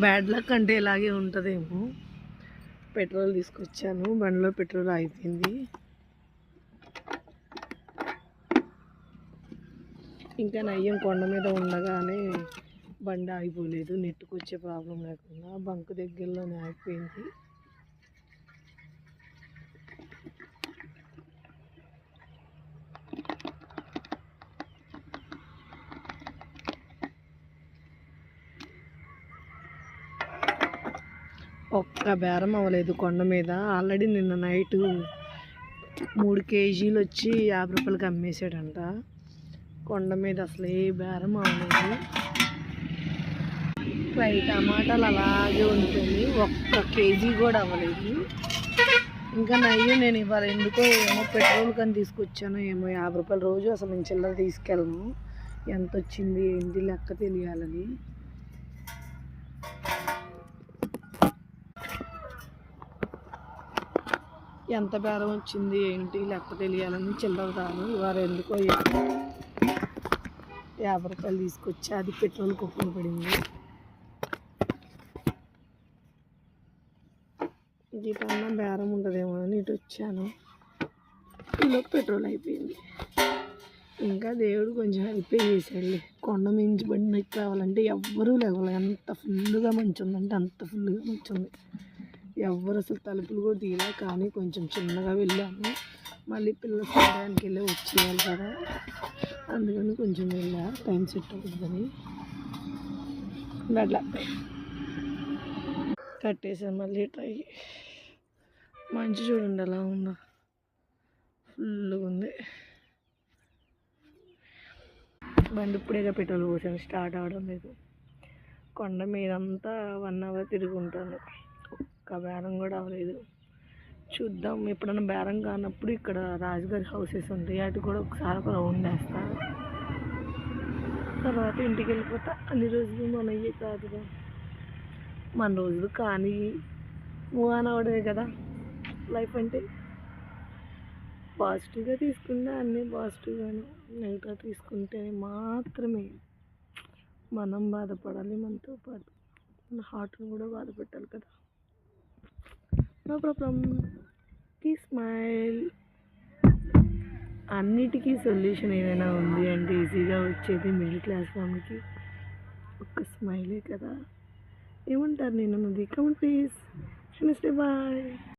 Bad luck అంటే ఇలాగే ఉంటుందేమో. పెట్రోల్ తీసుకొచ్చాను, బండిలో పెట్రోల్ అయిపోయింది. ఇంకా నయ్యం కొండ మీద ఉండగానే బండి ఆగిపోలేదు, నెట్టుకొచ్చే ప్రాబ్లం లేకుండా బంక్ దగ్గరలోనే ఆగిపోయింది. ఒక్క బేరం అవ్వలేదు కొండ మీద. ఆల్రెడీ నిన్న నైట్ 3 కేజీలు వచ్చి 50 రూపాయలకి అమ్మేశాడంట. కొండ మీద అసలు ఏ బేరం అవ్వలేదు. టమాటాలు అలాగే ఉంటుంది, ఒక్క కేజీ కూడా అవ్వలేదు. ఇంకా నయ్యో నేను ఇవాళ ఎందుకో ఏమో పెట్రోల్ కానీ తీసుకొచ్చాను ఏమో 50 రూపాయలు. రోజు అసలు నేను చిల్లర తీసుకెళ్ళను, ఎంత వచ్చింది ఏంటి లెక్క తెలియాలని. ఎంత బేరం వచ్చింది ఏంటి లెక్క తెలియాలని చిల్లర రాను. ఇవాళ ఎందుకో 50 రూపాయలు తీసుకొచ్చి అది పెట్రోల్కి ఉపయోగపడింది. ఇటన్నా బేరం ఉంటుందేమో అని ఇటు వచ్చాను, ఇలా పెట్రోల్ అయిపోయింది. ఇంకా దేవుడు కొంచెం హెల్ప్ చేశాడు. కొండ మించి బండి ఎక్కి రావాలంటే ఎవ్వరూ లేవాలి, ఎంత ఫుల్గా మంచి ఉందంటే అంత ఫుల్గా మంచి ఉంది. ఎవ్వరు అసలు తలుపులు కూడా తీయలే. కానీ కొంచెం చిన్నగా వెళ్ళాము, మళ్ళీ పిల్లలు సమయానికి వెళ్ళి వచ్చేయాలి కదా, అందుకని కొంచెం వెళ్ళా టైం సెట్ అవుతుందని. వెళ్ళా కట్టేసాను మళ్ళీ ట్రై. మంచి చూడండి ఎలా ఉందో, ఫుల్గా ఉంది బండి. ఇప్పుడేగా పెట్రోల్ పోసాను, స్టార్ట్ అవ్వడం లేదు. కొండ మీదంతా 1 అవర్ తిరుగుంటాను, ఒక్క బేరం కూడా అవ్వలేదు. చూద్దాం, ఎప్పుడన్నా బేరం కానప్పుడు ఇక్కడ రాజుగారి హౌసెస్ ఉంటాయి, అటు కూడా ఒకసారి ఒక రౌండ్ వేస్తా, తర్వాత ఇంటికి వెళ్ళిపోతా. అన్ని రోజులు మనయ్యే కాదుగా, మన రోజులు కానీ మూవ్ ఆన్ అవ్వడమే కదా లైఫ్ అంటే. పాజిటివ్గా తీసుకుంటే అన్నీ పాజిటివ్గాను, నెగిటివ్గా తీసుకుంటే మాత్రమే మనం బాధపడాలి. మనతో పాటు మన హార్ట్ని కూడా బాధ పెట్టాలి కదా. No problem, keep smile. అన్నిటికీ సొల్యూషన్ ఏదైనా ఉంది అంటే ఈజీగా వచ్చేది మిడిల్ క్లాస్ ఫ్యామిలీకి ఒక్క స్మైలే కదా. ఏమంటారు నేను అన్నది? Comment please. బాయ్.